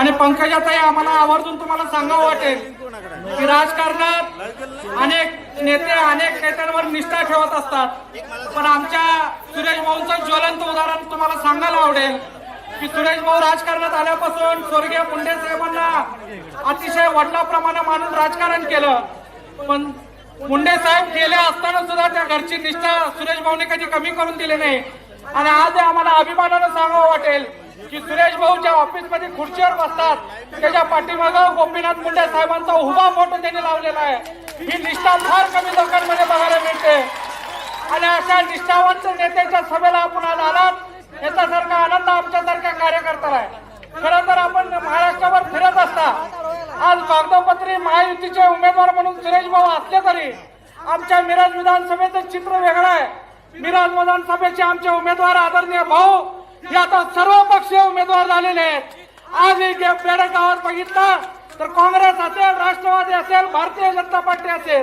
आणि पंकजाताई आम्हाला आवर्जून तुम्हाला सांगावं वाटेल की राजकारणात अनेक नेत्यांवर निष्ठा ठेवत असतात, पण आमच्या सुरेश भाऊंचं ज्वलंत उदाहरण तुम्हाला सांगायला आवडेल की सुरेश भाऊ राजकारणात आल्यापासून स्वर्गीय मुंडे साहेबांना अतिशय वडिलाप्रमाणे मानून राजकारण केलं, पण मुंडे साहेब गेले असताना सुद्धा त्या घरची निष्ठा सुरेश भाऊने कधी कमी करून दिली नाही. आणि आज आम्हाला अभिमानानं सांगावं वाटेल की सुरेश भाऊ ज्या ऑफिसमध्ये खुर्चीवर बसतात त्याच्या पाठीमागं गोपीनाथ मुंडे साहेबांचा उभा फोटो त्यांनी लावलेला आहे. ही निष्ठा फार कमी लोकांमध्ये बघायला मिळते आणि अशा निष्ठावंत नेत्याच्या सभेला आपण आज आलात याच्यासारखा आनंद आमच्यासारख्या कार्यकर्त्याला आहे. खरं तर आपण महाराष्ट्रावर फिरत असता आज कागदोपत्री महायुतीचे उमेदवार म्हणून सुरेश भाऊ असले तरी आमच्या मिरज विधानसभेचं चित्र वेगळं आहे. मिरज विधानसभेचे आमचे उमेदवार आदरणीय भाऊ हे आता सर्व पक्षीय उमेदवार झालेले आहेत. आज बेडक गावात बघितलं तर काँग्रेस असेल, राष्ट्रवादी असेल, भारतीय जनता पार्टी असेल,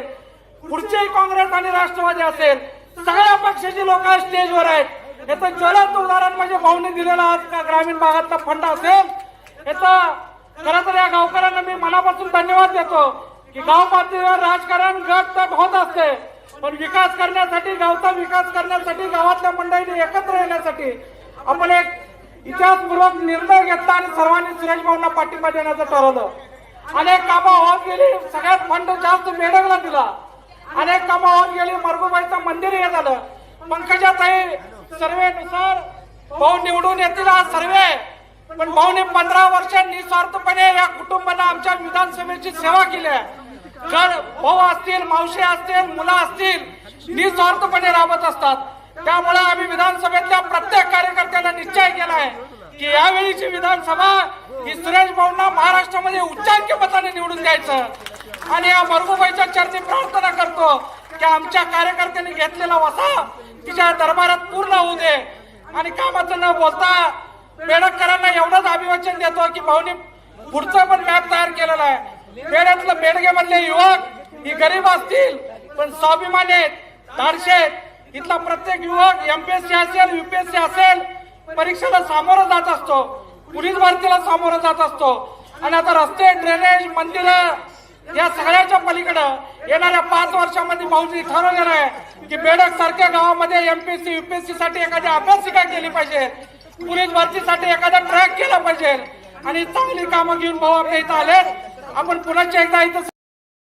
पुढचेही काँग्रेस आणि राष्ट्रवादी असेल, सगळ्या पक्षाची लोक स्टेजवर आहेत. याचं ज्वलंत उदाहरण म्हणजे भाऊने दिलेला ग्रामीण भागातला फंड असेल. याचा खरं तर या गावकऱ्यांना मी मनापासून धन्यवाद देतो की गाव पातळीवर राजकारण गट तट होत असते, पण विकास करण्यासाठी, गावचा विकास करण्यासाठी, गावातल्या मंडळींनी एकत्र येण्यासाठी आपण एक इतिहासपूर्वक निर्णय घेतला आणि सर्वांनी सुरेश भाऊंना पाठिंबा देण्याचं ठरवलं. अनेक कामं होत गेली, सगळ्यात फंड जास्त बेडगला दिला, अनेक कामं होत गेली, मरगुबाईचं मंदिर हे झालं. पंकजाताई सर्वेनुसार भाऊ निवडून येतील हा सर्वे, पण भाऊने 15 वर्ष निस्वार्थपणे या कुटुंबांना आमच्या विधानसभेची सेवा केली आहे. घर भाऊ असतील, मावशी असतील, मुलं असतील निस्वार्थपणे राबत असतात. त्यामुळे आम्ही विधानसभेतल्या प्रत्येक कार्यकर्त्यांना निश्चय केला आहे की यावेळीची विधानसभा ही सुरेश भाऊंना महाराष्ट्रामध्ये उच्चांकी मताने निवडून द्यायचं. आणि या मरगुबाईच्या चरणी प्रार्थना करतो की आमच्या कार्यकर्त्यांनी घेतलेला वसा तिच्या दरबारात पूर्ण होऊ दे. आणि कामाचं न बोलता बेडककरांना एवढंच अभिवाचन देतो की भाऊनी पुढचं पण मॅप तयार केलेला आहे. बेड्यातलं बेडगे मधले युवक ही गरीब असतील पण स्वाभिमानी आहेत, धाडशी आहेत. इथला प्रत्येक युवक एमपीएससी असेल, यूपीएससी असेल, परीक्षेला सामोरं जात असतो, पोलीस भरतीला सामोरं जात असतो. आणि आता रस्ते, ड्रेनेज, मंदिरं या सगळ्याच्या पलीकडं येणाऱ्या 5 वर्षांमध्ये भाऊजी ठरवलेलं आहे की बेडक सारख्या गावामध्ये एमपीएससी यूपीएससी साठी एखादी अभ्यासिका केली पाहिजे, पोलीस भरतीसाठी एखादा ट्रॅक केला पाहिजे. आणि चांगली कामं घेऊन भाऊ आपल्या इथं आले. आपण पुन्हा एकदा इथं